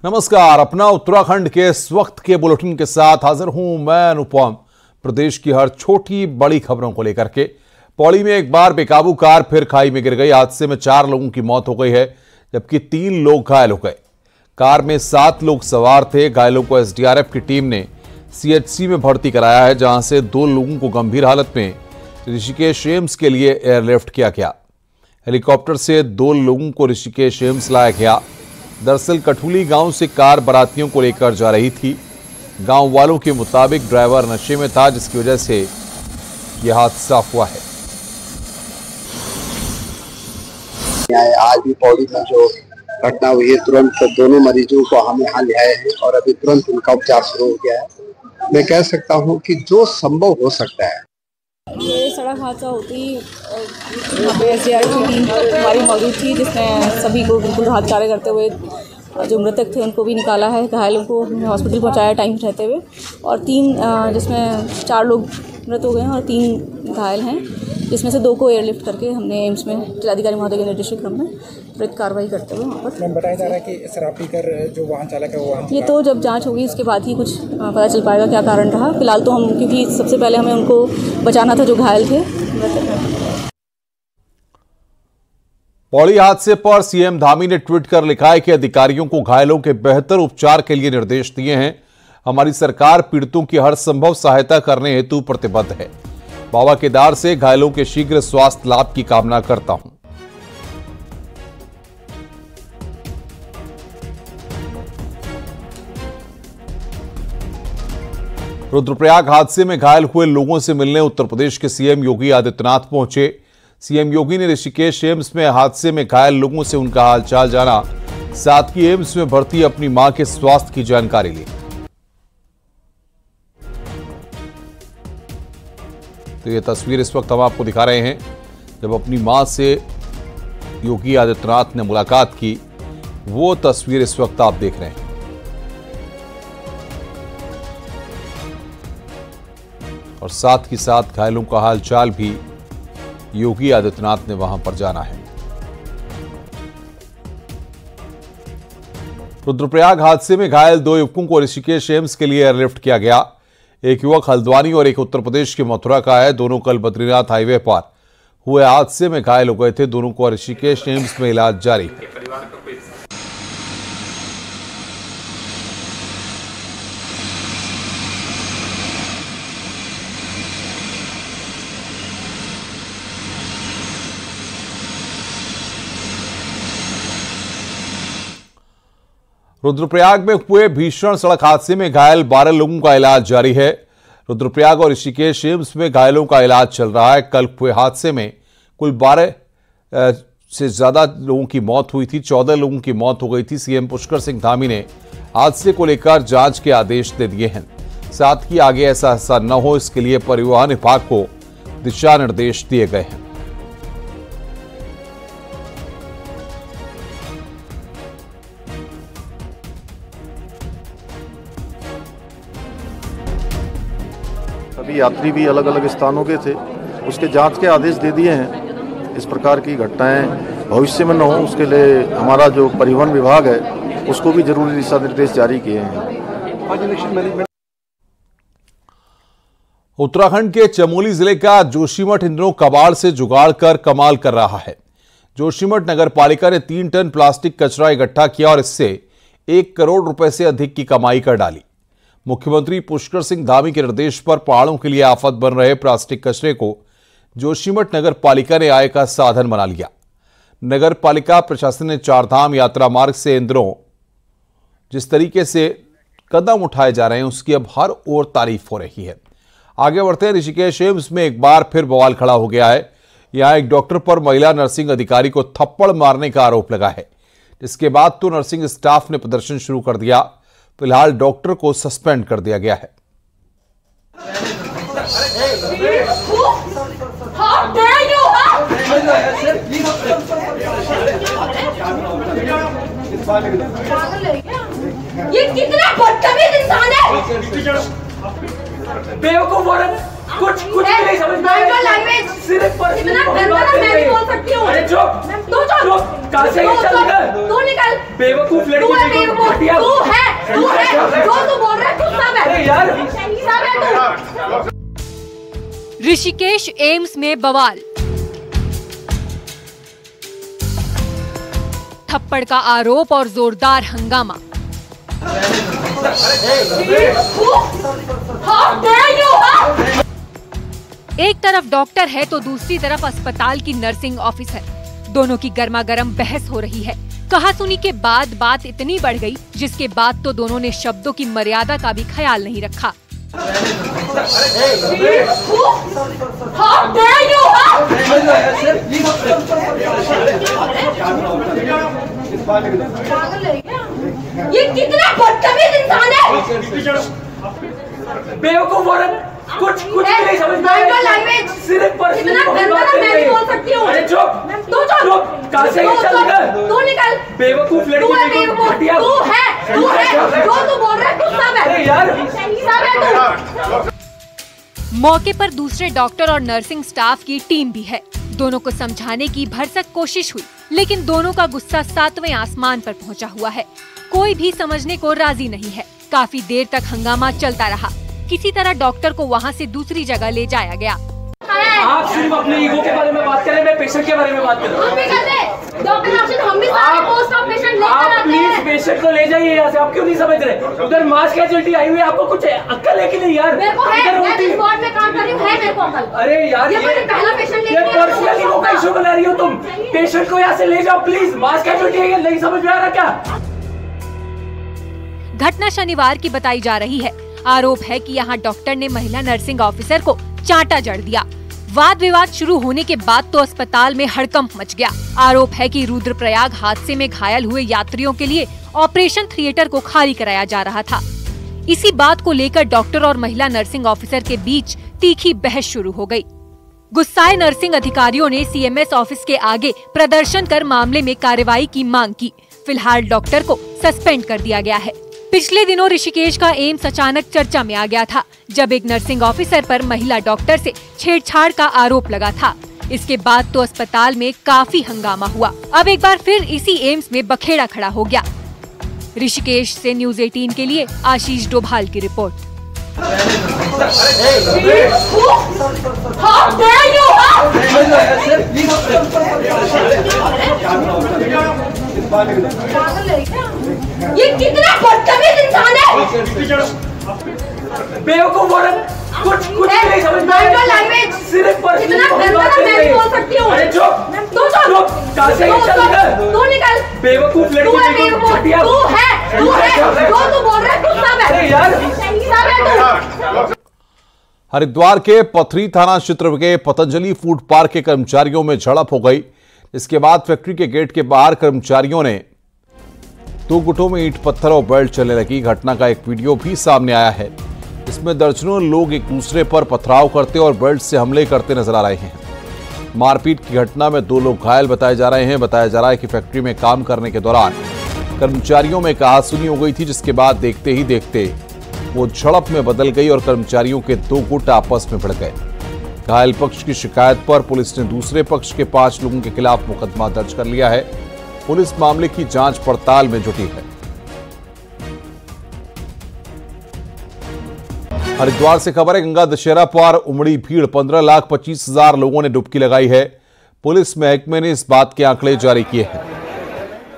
नमस्कार, अपना उत्तराखंड के इस वक्त के बुलेटिन के साथ हाजिर हूं मैं अनुपम। प्रदेश की हर छोटी बड़ी खबरों को लेकर के पौड़ी में एक बार बेकाबू कार फिर खाई में गिर गई। हादसे में 4 लोगों की मौत हो गई है जबकि 3 लोग घायल हो गए। कार में 7 लोग सवार थे। घायलों को एसडीआरएफ की टीम ने सीएचसी में भर्ती कराया है, जहां से 2 लोगों को गंभीर हालत में ऋषिकेश एम्स के लिए एयरलिफ्ट किया गया। हेलीकॉप्टर से 2 लोगों को ऋषिकेश एम्स लाया गया। दरअसल कठुली गांव से कार बारातियों को लेकर जा रही थी। गांव वालों के मुताबिक ड्राइवर नशे में था, जिसकी वजह से यह हादसा हुआ है। आज भी पौड़ी में जो घटना हुई है, तुरंत दोनों मरीजों को हम यहाँ ले आए हैं और अभी तुरंत उनका उपचार शुरू हो गया है। मैं कह सकता हूँ कि जो संभव हो सकता है। ये सड़क हादसा होती यहाँ पे एसडीआरएफ की टीम हमारी मौजूद थी, जिसने सभी को बिल्कुल राहत कार्य करते हुए जो मृतक थे उनको भी निकाला है, घायलों को हॉस्पिटल पहुंचाया टाइम रहते हुए। और 3 जिसमें 4 लोग मृत हो गए हैं और 3 घायल हैं, जिसमें से 2 को एयरलिफ्ट करके हमने एम्स में जिलाधिकारी महोदय के निर्देश क्रम में त्वरित कार्रवाई करते हुए वहाँ पर। बताया जा रहा है कि शराब पीकर जो वाहन चालक है वो ये तो जब जांच होगी उसके बाद ही कुछ पता चल पाएगा क्या कारण रहा। फिलहाल तो हम, क्योंकि सबसे पहले हमें उनको बचाना था जो घायल थे। पौड़ी हादसे पर सीएम धामी ने ट्वीट कर लिखा है कि अधिकारियों को घायलों के बेहतर उपचार के लिए निर्देश दिए हैं। हमारी सरकार पीड़ितों की हर संभव सहायता करने हेतु प्रतिबद्ध है। बाबा केदार से घायलों के शीघ्र स्वास्थ्य लाभ की कामना करता हूं। रुद्रप्रयाग हादसे में घायल हुए लोगों से मिलने उत्तर प्रदेश के सीएम योगी आदित्यनाथ पहुंचे। सीएम योगी ने ऋषिकेश एम्स में हादसे में घायल लोगों से उनका हालचाल जाना, साथ ही एम्स में भर्ती अपनी मां के स्वास्थ्य की जानकारी ली। तो ये तस्वीर इस वक्त हम आपको दिखा रहे हैं जब अपनी मां से योगी आदित्यनाथ ने मुलाकात की। वो तस्वीर इस वक्त आप देख रहे हैं। और साथ ही साथ घायलों का हालचाल भी योगी आदित्यनाथ ने वहां पर जाना है। रुद्रप्रयाग हादसे में घायल 2 युवकों को ऋषिकेश एम्स के लिए एयरलिफ्ट किया गया। एक युवक हल्द्वानी और एक उत्तर प्रदेश के मथुरा का है। दोनों कल बद्रीनाथ हाईवे पर हुए हादसे में घायल हो गए थे। दोनों को ऋषिकेश एम्स में इलाज जारी है। रुद्रप्रयाग में हुए भीषण सड़क हादसे में घायल 12 लोगों का इलाज जारी है। रुद्रप्रयाग और ऋषिकेश एम्स में घायलों का इलाज चल रहा है। कल हुए हादसे में कुल 12 से ज्यादा लोगों की मौत हुई थी। 14 लोगों की मौत हो गई थी। सीएम पुष्कर सिंह धामी ने हादसे को लेकर जांच के आदेश दे दिए हैं। साथ ही आगे ऐसा हादसा न हो, इसके लिए परिवहन विभाग को दिशा निर्देश दिए गए हैं। सभी यात्री भी अलग अलग स्थानों के थे, उसके जांच के आदेश दे दिए हैं। इस प्रकार की घटनाएं भविष्य में न हो, उसके लिए हमारा जो परिवहन विभाग है उसको भी जरूरी दिशा निर्देश जारी किए हैं। उत्तराखंड के चमोली जिले का जोशीमठ इन दिनों कबाड़ से जुगाड़ कर कमाल कर रहा है। जोशीमठ नगर पालिका ने 3 टन प्लास्टिक कचरा इकट्ठा किया और इससे 1 करोड़ रुपए से अधिक की कमाई कर डाली। मुख्यमंत्री पुष्कर सिंह धामी के निर्देश पर पहाड़ों के लिए आफत बन रहे प्लास्टिक कचरे को जोशीमठ नगर पालिका ने आय का साधन बना लिया। नगर पालिका प्रशासन ने 4 धाम यात्रा मार्ग से इन दिनों जिस तरीके से कदम उठाए जा रहे हैं उसकी अब हर ओर तारीफ हो रही है। आगे बढ़ते हैं। ऋषिकेश एम्स में एक बार फिर बवाल खड़ा हो गया है। यहां एक डॉक्टर पर महिला नर्सिंग अधिकारी को थप्पड़ मारने का आरोप लगा है, जिसके बाद तो नर्सिंग स्टाफ ने प्रदर्शन शुरू कर दिया। फिलहाल डॉक्टर को सस्पेंड कर दिया गया है। ये कितना बदतमीज इंसान है। बेवकूफ औरत, कुछ नहीं समझ में आया। लैंग्वेज सिर्फ इतना गंदा ना मैं भी बोल सकती हूं। अरे चुप, तू चुप। कहां से निकल? तू निकल। बेवकूफ लड़की, घटिया ऋषिकेश एम्स में बवाल, थप्पड़ का आरोप और जोरदार हंगामा। एक तरफ डॉक्टर है तो दूसरी तरफ अस्पताल की नर्सिंग ऑफिसर। दोनों की गर्मागर्म बहस हो रही है। कहासुनी के बाद बात इतनी बढ़ गई जिसके बाद तो दोनों ने शब्दों की मर्यादा का भी ख्याल नहीं रखा। ये कितना बदतमीज इंसान है, बेवकूफ औरत, कुछ भी नहीं समझ में लैंग्वेज, सिर्फ इतना गंदा मैं भी बोल सकती हूँ। अरे चुप, तू चुप, कहाँ से निकल, तू निकल, बेवकूफ लड़की, तू है बेवकूफ, तू है, जो तू बोल रहा है तू सब है यार, सब है तू। मौके पर दूसरे डॉक्टर और नर्सिंग स्टाफ की टीम भी है। दोनों को समझाने की भरसक कोशिश हुई, लेकिन दोनों का गुस्सा 7वें आसमान पर पहुंचा हुआ है। कोई भी समझने को राजी नहीं है। काफी देर तक हंगामा चलता रहा। किसी तरह डॉक्टर को वहां से दूसरी जगह ले जाया गया। आप सिर्फ अपने ईगो के बारे में बात करें, मैं पेशेंट के बारे में बात कर रहा हूँ। हम भी करते हैं डॉक्टर राशिद, हम भी सारे पोस्ट ऑफ पेशेंट लेकर आते हैं। आप प्लीज पेशेंट को ले जाइए यहाँ से। आप क्यों नहीं समझ रहे? उधर मास कैजुअलिटी आई हुई है, आपको कुछ अक्ल है कि नहीं यार? मेरे को है, मैं इस वार्ड में काम कर रही हूँ, है मेरे को अक्ल। अरे यार ये पहला पेशेंट लेके पर्सनली वो का इशू बना रही हो तुम। पेशेंट को यहाँ से ले जाओ प्लीज। मास कैजुअलिटी है, नहीं समझ में आ रहा क्या? घटना शनिवार की बताई जा रही है। आरोप है कि यहाँ डॉक्टर ने महिला नर्सिंग ऑफिसर को चांटा जड़ दिया। वाद विवाद शुरू होने के बाद तो अस्पताल में हड़कंप मच गया। आरोप है कि रुद्रप्रयाग हादसे में घायल हुए यात्रियों के लिए ऑपरेशन थिएटर को खाली कराया जा रहा था। इसी बात को लेकर डॉक्टर और महिला नर्सिंग ऑफिसर के बीच तीखी बहस शुरू हो गई। गुस्साए नर्सिंग अधिकारियों ने सीएमएस ऑफिस के आगे प्रदर्शन कर मामले में कार्रवाई की मांग की। फिलहाल डॉक्टर को सस्पेंड कर दिया गया है। पिछले दिनों ऋषिकेश का एम्स अचानक चर्चा में आ गया था, जब एक नर्सिंग ऑफिसर पर महिला डॉक्टर से छेड़छाड़ का आरोप लगा था। इसके बाद तो अस्पताल में काफी हंगामा हुआ। अब एक बार फिर इसी एम्स में बखेड़ा खड़ा हो गया। ऋषिकेश से न्यूज़ 18 के लिए आशीष डोभाल की रिपोर्ट। ये कितना बदतमीज इंसान है, बेवकूफ औरत, कुछ भी नहीं समझ में आ रहा लैंग्वेज, सिर्फ इतना गंदा मैं भी बोल सकती हूँ। अरे चुप, तू चुप, कहाँ से निकल, तू निकल, बेवकूफ लड़की, तू है बेवकूफ, तू है, जो तू बोल रहा है तू सब है यार, सब है तू। हरिद्वार के पथरी थाना क्षेत्र के पतंजलि फूड पार्क के कर्मचारियों में झड़प हो गई। इसके बाद फैक्ट्री के गेट के बाहर कर्मचारियों ने दो गुटों में ईंट पत्थर और बेल्ट चलने लगी। घटना का एक वीडियो भी सामने आया है। इसमें दर्जनों लोग एक दूसरे पर पथराव करते और बेल्ट से हमले करते नजर आ रहे हैं। मारपीट की घटना में 2 लोग घायल बताए जा रहे हैं। बताया जा रहा है कि फैक्ट्री में काम करने के दौरान कर्मचारियों में कहासुनी हो गई थी, जिसके बाद देखते ही देखते वो झड़प में बदल गई और कर्मचारियों के 2 गुट आपस में भिड़ गए। घायल पक्ष की शिकायत पर पुलिस ने दूसरे पक्ष के 5 लोगों के खिलाफ मुकदमा दर्ज कर लिया है। पुलिस मामले की जांच पड़ताल में जुटी है। हरिद्वार से खबर है, गंगा दशहरा पर उमड़ी भीड़, 15,25,000 लोगों ने डुबकी लगाई है। पुलिस महकमे ने इस बात के आंकड़े जारी किए हैं।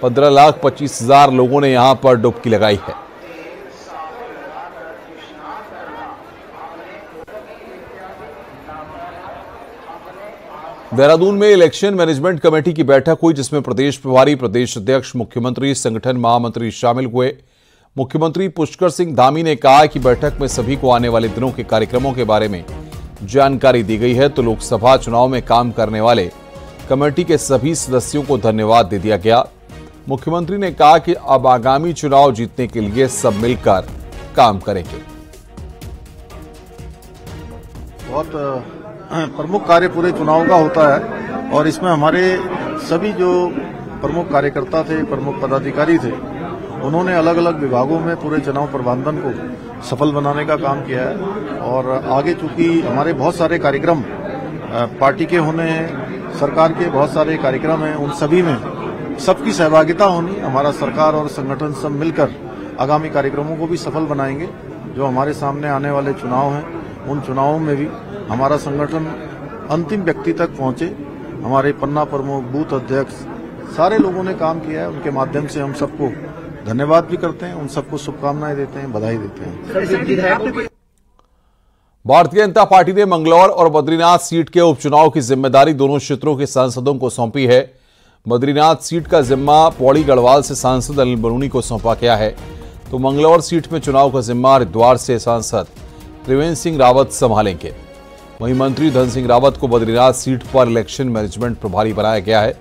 15,25,000 लोगों ने यहां पर डुबकी लगाई है। देहरादून में इलेक्शन मैनेजमेंट कमेटी की बैठक हुई, जिसमें प्रदेश प्रभारी, प्रदेश अध्यक्ष, मुख्यमंत्री, संगठन महामंत्री शामिल हुए। मुख्यमंत्री पुष्कर सिंह धामी ने कहा कि बैठक में सभी को आने वाले दिनों के कार्यक्रमों के बारे में जानकारी दी गई है। तो लोकसभा चुनाव में काम करने वाले कमेटी के सभी सदस्यों को धन्यवाद दे दिया गया। मुख्यमंत्री ने कहा कि अब आगामी चुनाव जीतने के लिए सब मिलकर काम करेंगे। बहुत प्रमुख कार्य पूरे चुनाव का होता है और इसमें हमारे सभी जो प्रमुख कार्यकर्ता थे, प्रमुख पदाधिकारी थे, उन्होंने अलग अलग विभागों में पूरे चुनाव प्रबंधन को सफल बनाने का काम किया है। और आगे चूंकि हमारे बहुत सारे कार्यक्रम पार्टी के होने हैं, सरकार के बहुत सारे कार्यक्रम हैं, उन सभी में सबकी सहभागिता होनी, हमारा सरकार और संगठन सब मिलकर आगामी कार्यक्रमों को भी सफल बनाएंगे। जो हमारे सामने आने वाले चुनाव हैं उन चुनावों में भी हमारा संगठन अंतिम व्यक्ति तक पहुंचे। हमारे पन्ना प्रमुख, बूथ अध्यक्ष, सारे लोगों ने काम किया है। उनके माध्यम से हम सबको धन्यवाद भी करते हैं, उन सबको शुभकामनाएं देते हैं, बधाई देते हैं। भारतीय जनता पार्टी ने मंगलौर और बद्रीनाथ सीट के उपचुनाव की जिम्मेदारी दोनों क्षेत्रों के सांसदों को सौंपी है। बद्रीनाथ सीट का जिम्मा पौड़ी गढ़वाल से सांसद अनिल बरूनी को सौंपा गया है, तो मंगलौर सीट में चुनाव का जिम्मा हरिद्वार से सांसद त्रिवेंद्र सिंह रावत संभालेंगे। वहीं मंत्री धन सिंह रावत को बद्रीनाथ सीट पर इलेक्शन मैनेजमेंट प्रभारी बनाया गया है,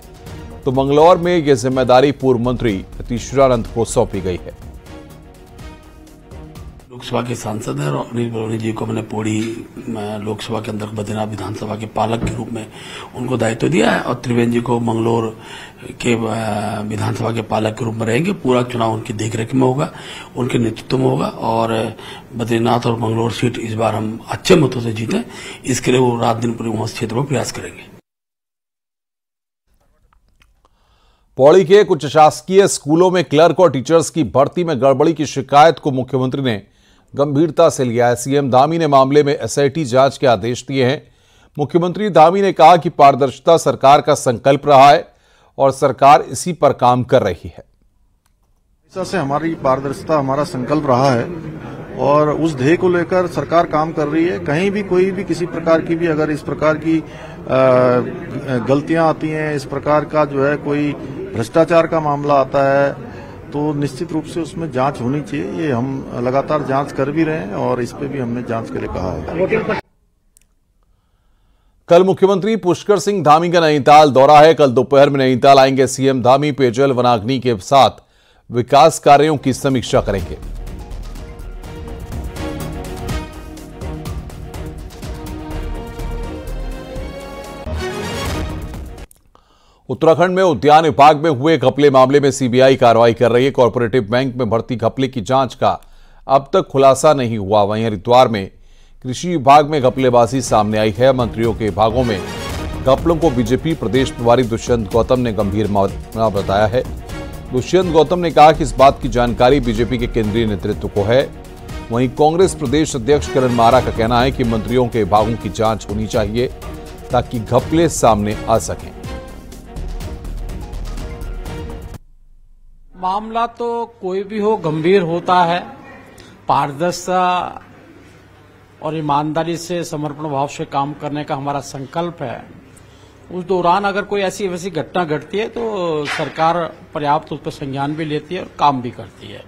तो मंगलौर में यह जिम्मेदारी पूर्व मंत्री ईश्वरानंद को सौंपी गई है। लोकसभा के सांसद हैं और अनिल बरूनी जी को मैंने पौड़ी लोकसभा के अंदर बद्रीनाथ विधानसभा के पालक के रूप में उनको दायित्व दिया है, और त्रिवेंद्र जी को मंगलौर के विधानसभा के पालक के रूप में रहेंगे। पूरा चुनाव उनकी देखरेख में होगा, उनके नेतृत्व में होगा, और बद्रीनाथ और मंगलौर सीट इस बार हम अच्छे मतों से जीतें, इसके लिए वो रात दिन पूरे वहां क्षेत्र में प्रयास करेंगे। पौड़ी के कुछ शासकीय स्कूलों में क्लर्क और टीचर्स की भर्ती में गड़बड़ी की शिकायत को मुख्यमंत्री ने गंभीरता से लिया है। सीएम धामी ने मामले में एसआईटी जांच के आदेश दिए हैं। मुख्यमंत्री धामी ने कहा कि पारदर्शिता सरकार का संकल्प रहा है और सरकार इसी पर काम कर रही है। से हमारी पारदर्शिता हमारा संकल्प रहा है और उस ध्येय को लेकर सरकार काम कर रही है। कहीं भी कोई भी किसी प्रकार की भी अगर इस प्रकार की गलतियां आती हैं, इस प्रकार का जो है कोई भ्रष्टाचार का मामला आता है, तो निश्चित रूप से उसमें जांच होनी चाहिए। ये हम लगातार जांच कर भी रहे हैं और इस पे भी हमने जांच के लिए कहा है। कल मुख्यमंत्री पुष्कर सिंह धामी का नैनीताल दौरा है। कल दोपहर में नैनीताल आएंगे सीएम धामी। पेयजल वनाग्नि के साथ विकास कार्यों की समीक्षा करेंगे। उत्तराखंड में उद्यान विभाग में हुए घपले मामले में सीबीआई कार्रवाई कर रही है। कॉर्पोरेटिव बैंक में भर्ती घपले की जांच का अब तक खुलासा नहीं हुआ। वहीं हरिद्वार में कृषि विभाग में घपलेबाजी सामने आई है। मंत्रियों के विभागों में घपलों को बीजेपी प्रदेश प्रभारी दुष्यंत गौतम ने गंभीर मामला बताया है। दुष्यंत गौतम ने कहा कि इस बात की जानकारी बीजेपी के केंद्रीय नेतृत्व को है। वहीं कांग्रेस प्रदेश अध्यक्ष करण मारा का कहना है कि मंत्रियों के विभागों की जांच होनी चाहिए ताकि घपले सामने आ सकें। मामला तो कोई भी हो गंभीर होता है। पारदर्शिता और ईमानदारी से समर्पण भाव से काम करने का हमारा संकल्प है। उस दौरान अगर कोई ऐसी वैसी घटना घटती है तो सरकार पर्याप्त उस पर संज्ञान भी लेती है और काम भी करती है।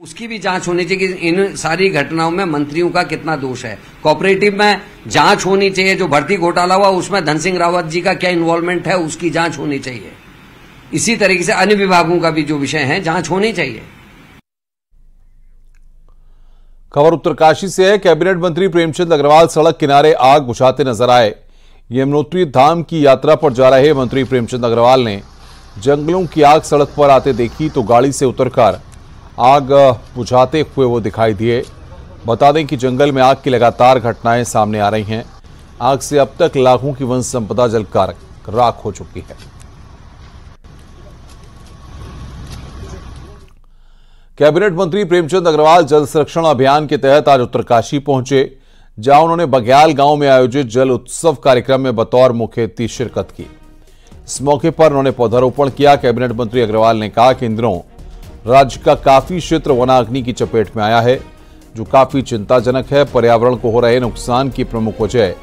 उसकी भी जांच होनी चाहिए कि इन सारी घटनाओं में मंत्रियों का कितना दोष है। कोऑपरेटिव में जांच होनी चाहिए। जो भर्ती घोटाला हुआ उसमें धन सिंह रावत जी का क्या इन्वॉल्वमेंट है, उसकी जांच होनी चाहिए। इसी तरीके से अन्य विभागों का भी जो विषय है जांच होनी चाहिए। खबर उत्तरकाशी से है। कैबिनेट मंत्री प्रेमचंद अग्रवाल सड़क किनारे आग बुझाते नजर आए। यमुनोत्री धाम की यात्रा पर जा रहे मंत्री प्रेमचंद अग्रवाल ने जंगलों की आग सड़क पर आते देखी तो गाड़ी से उतरकर आग बुझाते हुए वो दिखाई दिए। बता दें कि जंगल में आग की लगातार घटनाएं सामने आ रही हैं। आग से अब तक लाखों की वन संपदा जलकर राख हो चुकी है। कैबिनेट मंत्री प्रेमचंद अग्रवाल जल संरक्षण अभियान के तहत आज उत्तरकाशी पहुंचे, जहां उन्होंने बग्याल गांव में आयोजित जल उत्सव कार्यक्रम में बतौर मुख्य अतिथि शिरकत की। इस मौके पर उन्होंने पौधारोपण किया। कैबिनेट मंत्री अग्रवाल ने कहा कि इन दिनों राज्य का काफी क्षेत्र वनाग्नि की चपेट में आया है, जो काफी चिंताजनक है। पर्यावरण को हो रहे नुकसान की प्रमुख वजह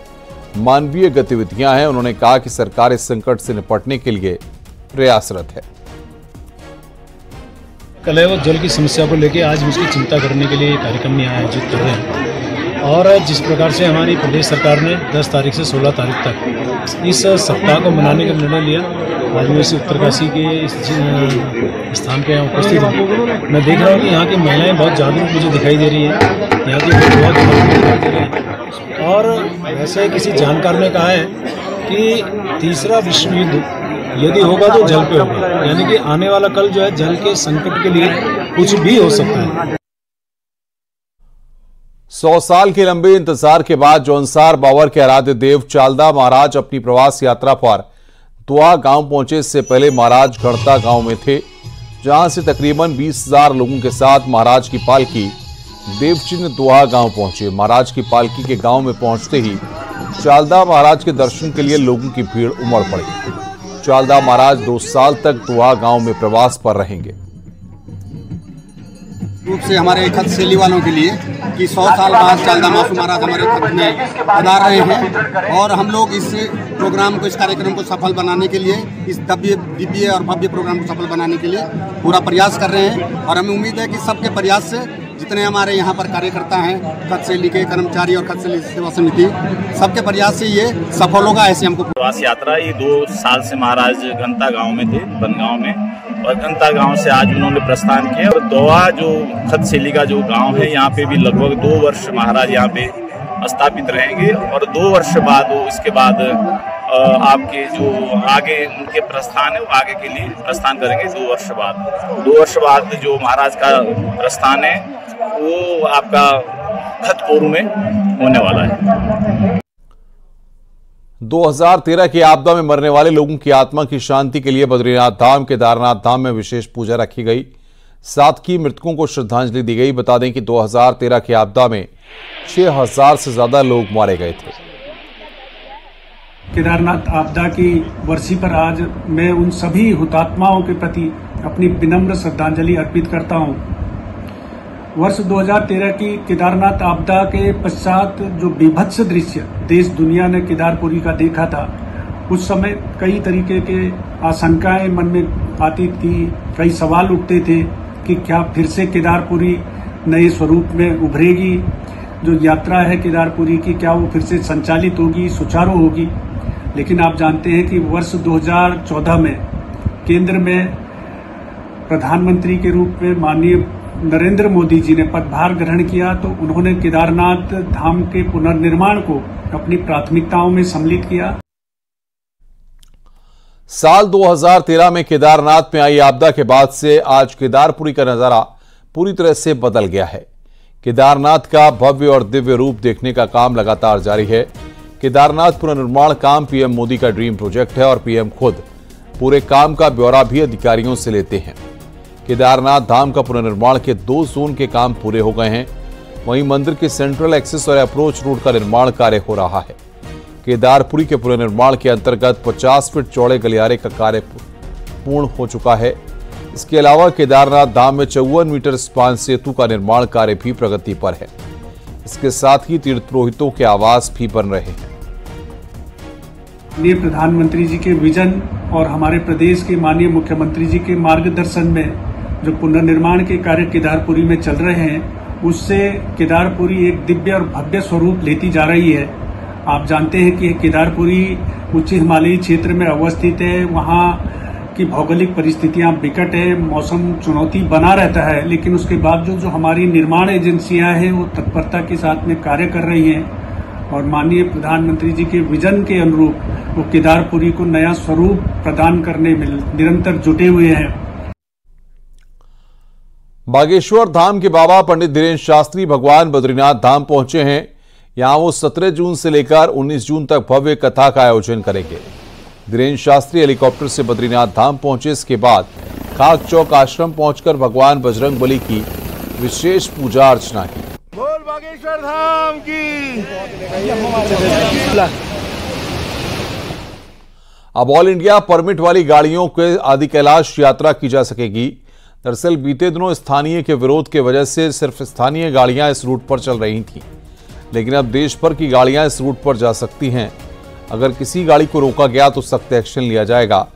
मानवीय गतिविधियां हैं। उन्होंने कहा कि सरकार इस संकट से निपटने के लिए प्रयासरत है। कल है वो जल की समस्या को लेकर आज उसकी चिंता करने के लिए ये कार्यक्रम आयोजित कर रहे हैं। और जिस प्रकार से हमारी प्रदेश सरकार ने 10 तारीख से 16 तारीख तक इस सप्ताह को मनाने का निर्णय लिया, आज मैं इस उत्तरकाशी के इस स्थान पे यहाँ उपस्थित हूँ। मैं देख रहा हूँ कि यहाँ की महिलाएं बहुत जागरूक मुझे दिखाई दे रही है, यहाँ की बहुत जागरूक दिखाई दे रही है। और वैसे किसी जानकार ने कहा है कि तीसरा विश्व युद्ध यदि होगा तो जल पे होगा, यानी कि आने वाला कल जो है जल के संकट के लिए कुछ भी हो सकता है। 100 साल के लंबे इंतजार के बाद जौनसार बावर के आराध्य देव चालदा महाराज अपनी प्रवास यात्रा पर दुआ गांव पहुंचे। इससे पहले महाराज गढ़ता गांव में थे, जहां से तकरीबन 20,000 लोगों के साथ महाराज की पालकी देवचिन्ह दोहा गांव पहुंचे। महाराज की पालकी के गांव में पहुंचते ही चालदा महाराज के दर्शन के लिए लोगों की भीड़ उमड़ पड़ी। चालदा महाराज 2 साल तक दोहा गांव में प्रवास पर रहेंगे। रूप से हमारे खत शैली वालों के लिए कि 100 साल बाद चालदा मासू महाराज हमारे खत में पधार रहे हैं और हम लोग इस प्रोग्राम को, इस कार्यक्रम को सफल बनाने के लिए, इस दिव्य और भव्य प्रोग्राम को सफल बनाने के लिए पूरा प्रयास कर रहे हैं। और हमें उम्मीद है कि सबके प्रयास से जितने हमारे यहाँ पर कार्यकर्ता हैं, खत शैली के कर्मचारी और खत शैली सेवा समिति, सबके प्रयास से ये सफल होगा, ऐसे हमको। प्रवास यात्रा ये 2 साल से महाराज घंटा गांव में थे, बनगांव में, और घंटा गांव से आज उन्होंने प्रस्थान किया। और दोहा जो खत शैली का जो गांव है, यहाँ पे भी लगभग 2 वर्ष महाराज यहाँ पे स्थापित रहेंगे और 2 वर्ष बाद वो इसके बाद आपके जो आगे उनके प्रस्थान है वो आगे के लिए प्रस्थान करेंगे। 2 वर्ष बाद 2 वर्ष बाद जो महाराज का प्रस्थान है वो आपका खतकोरू में होने वाला है। 2013 की आपदा में मरने वाले लोगों की आत्मा की शांति के लिए बद्रीनाथ धाम, केदारनाथ धाम में विशेष पूजा रखी गई। साथ ही मृतकों को श्रद्धांजलि दी गई। बता दें कि 2013 की आपदा में 6000 से ज्यादा लोग मारे गए थे। केदारनाथ आपदा की वर्षी पर आज मैं उन सभी हुतात्माओं के प्रति अपनी विनम्र श्रद्धांजलि अर्पित करता हूं। वर्ष 2013 की केदारनाथ आपदा के पश्चात जो बीभत्स दृश्य देश दुनिया ने केदारपुरी का देखा था, उस समय कई तरीके के आशंकाएं मन में आती थी, कई सवाल उठते थे कि क्या फिर से केदारपुरी नए स्वरूप में उभरेगी, जो यात्रा है केदारपुरी की क्या वो फिर से संचालित होगी, सुचारू होगी। लेकिन आप जानते हैं कि वर्ष 2014 में केंद्र में प्रधानमंत्री के रूप में माननीय नरेंद्र मोदी जी ने पदभार ग्रहण किया, तो उन्होंने केदारनाथ धाम के पुनर्निर्माण को अपनी प्राथमिकताओं में सम्मिलित किया। साल 2013 में केदारनाथ में आई आपदा के बाद से आज केदारपुरी का नजारा पूरी तरह से बदल गया है। केदारनाथ का भव्य और दिव्य रूप देखने का काम लगातार जारी है। केदारनाथ पुनर्निर्माण काम पीएम मोदी का ड्रीम प्रोजेक्ट है और पीएम खुद पूरे काम का ब्यौरा भी अधिकारियों से लेते हैं। केदारनाथ धाम का पुनर्निर्माण के 2 जोन के काम पूरे हो गए हैं। वहीं मंदिर के सेंट्रल एक्सेस और अप्रोच रोड का निर्माण कार्य हो रहा है। केदारपुरी के पुनर्निर्माण के अंतर्गत 50 फीट चौड़े गलियारे का कार्य पूर्ण हो चुका है। इसके अलावा केदारनाथ धाम में 54 मीटर स्पान सेतु का निर्माण कार्य भी प्रगति पर है। इसके साथ ही तीर्थ पुरोहितों के आवास भी बन रहे हैं। माननीय प्रधानमंत्री जी के विजन और हमारे प्रदेश के माननीय मुख्यमंत्री जी के मार्गदर्शन में जो पुनर्निर्माण के कार्य केदारपुरी में चल रहे हैं, उससे केदारपुरी एक दिव्य और भव्य स्वरूप लेती जा रही है। आप जानते हैं कि केदारपुरी उच्च हिमालयी क्षेत्र में अवस्थित है, वहाँ की भौगोलिक परिस्थितियां विकट है, मौसम चुनौती बना रहता है, लेकिन उसके बावजूद जो हमारी निर्माण एजेंसियां हैं वो तत्परता के साथ में कार्य कर रही हैं और माननीय प्रधानमंत्री जी के विजन के अनुरूप वो केदारपुरी को नया स्वरूप प्रदान करने में निरंतर जुटे हुए हैं। बागेश्वर धाम के बाबा पंडित धीरेन्द्र शास्त्री भगवान बद्रीनाथ धाम पहुंचे हैं। यहां वो 17 जून से लेकर 19 जून तक भव्य कथा का आयोजन करेंगे। धीरेन्द्र शास्त्री हेलीकॉप्टर से बद्रीनाथ धाम पहुंचे। इसके बाद खाक चौक आश्रम पहुंचकर भगवान बजरंगबली की विशेष पूजा अर्चना की। बोल बागेश्वर धाम की। अब ऑल इंडिया परमिट वाली गाड़ियों के आदि कैलाश यात्रा की जा सकेगी। दरअसल बीते दिनों स्थानीय के विरोध के वजह से सिर्फ स्थानीय गाड़ियां इस रूट पर चल रही थीं, लेकिन अब देश भर की गाड़ियां इस रूट पर जा सकती हैं। अगर किसी गाड़ी को रोका गया तो सख्त एक्शन लिया जाएगा।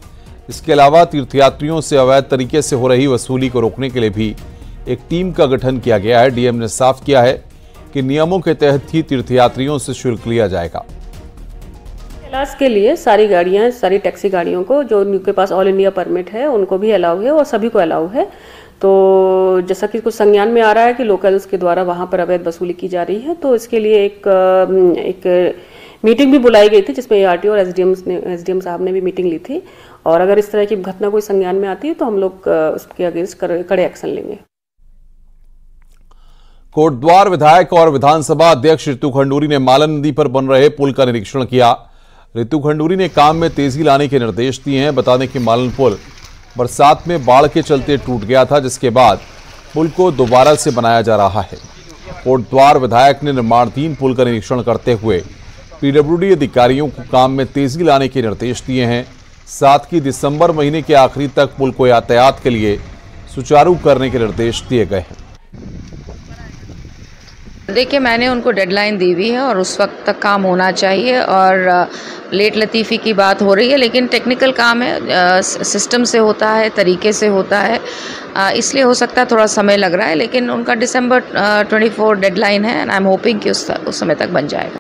इसके अलावा तीर्थयात्रियों से अवैध तरीके से हो रही वसूली को रोकने के लिए भी एक टीम का गठन किया गया है। डीएम ने साफ किया है कि नियमों के तहत ही तीर्थयात्रियों से शुल्क लिया जाएगा। कैलाश के लिए सारी गाड़ियां, सारी टैक्सी गाड़ियों को जो उनके पास ऑल इंडिया परमिट है उनको भी अलाउ है और सभी को अलाउ है। तो जैसा कि कुछ संज्ञान में आ रहा है कि लोकल्स के द्वारा वहां पर अवैध वसूली की जा रही है, तो इसके लिए एक मीटिंग भी बुलाई गई थी जिसमें आरटीओ और एसडीएम साहब ने भी मीटिंग ली थी। और अगर इस तरह की घटना कोई संज्ञान में आती है तो हम लोग उसके अगेंस्ट कड़े एक्शन लेंगे। कोटद्वार विधायक और विधानसभा अध्यक्ष रितु खंडूरी ने मालन नदी पर बन रहे पुल का निरीक्षण किया। रितु खंडूरी ने काम में तेजी लाने के निर्देश दिए हैं। बता दें कि मालन पुल बरसात में बाढ़ के चलते टूट गया था, जिसके बाद पुल को दोबारा से बनाया जा रहा है। कोटद्वार विधायक ने निर्माणाधीन पुल का निरीक्षण करते हुए पीडब्ल्यूडी अधिकारियों को काम में तेजी लाने के निर्देश दिए हैं। साथ ही दिसंबर महीने के आखिरी तक पुल को यातायात के लिए सुचारू करने के निर्देश दिए गए हैं। देखिए, मैंने उनको डेडलाइन दी हुई है और उस वक्त तक काम होना चाहिए और लेट लतीफ़ी की बात हो रही है, लेकिन टेक्निकल काम है, सिस्टम से होता है, तरीके से होता है, इसलिए हो सकता है थोड़ा समय लग रहा है, लेकिन उनका दिसंबर 24 डेडलाइन है एंड आई एम होपिंग कि उस समय तक बन जाएगा।